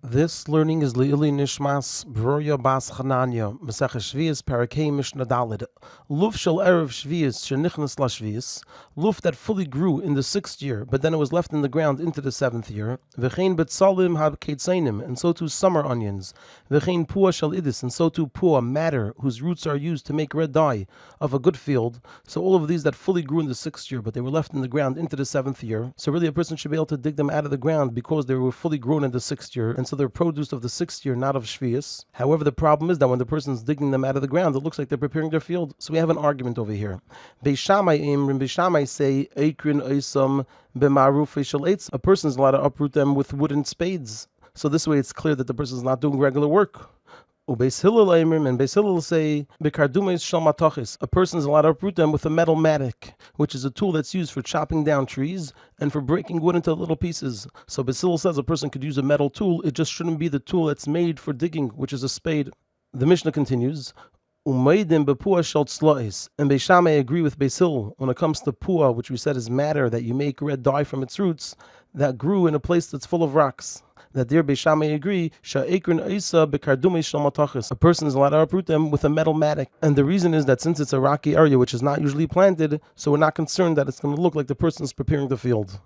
This learning is Le'ili Nishmas Broya Bas Chananya, Maseches Sheviis, Perek Mishna Dalid. Luf shel Erev Sheviis, Shenichnas La Sheviis, luf that fully grew in the 6th year, but then it was left in the ground into the 7th year. V'chein betzalim hab keitzainim, and so too summer onions. V'chein pua shel idis, and so too pua, madder, whose roots are used to make red dye of a good field. So all of these that fully grew in the 6th year, but they were left in the ground into the 7th year. So really a person should be able to dig them out of the ground because they were fully grown in the 6th year, and so they're produce of the 6th year, not of Sheviis. However, the problem is that when the person is digging them out of the ground, it looks like they're preparing their field. So we have an argument over here. Beis Shammai say, Eikrin Oisam b'maruf shel eitz. A person is allowed to uproot them with wooden spades. So this way it's clear that the person is not doing regular work. Beis Hillel and Beis Hillel say, "Bekardumes shel matachis." A person is allowed to uproot them with a metal mattock, which is a tool that's used for chopping down trees and for breaking wood into little pieces. So Beis Hillel says a person could use a metal tool. It just shouldn't be the tool that's made for digging, which is a spade. The Mishnah continues. Umeidim bepua shel tzlois, and Beis Shammai agree with Beis Hillel when it comes to pua, which we said is matter that you make red dye from its roots that grew in a place that's full of rocks. That there Beis Shammai agree, sha'ekrin isa bekardume shel matachis. A person is allowed to uproot them with a metal mattock, and the reason is that since it's a rocky area which is not usually planted, so we're not concerned that it's going to look like the person is preparing the field.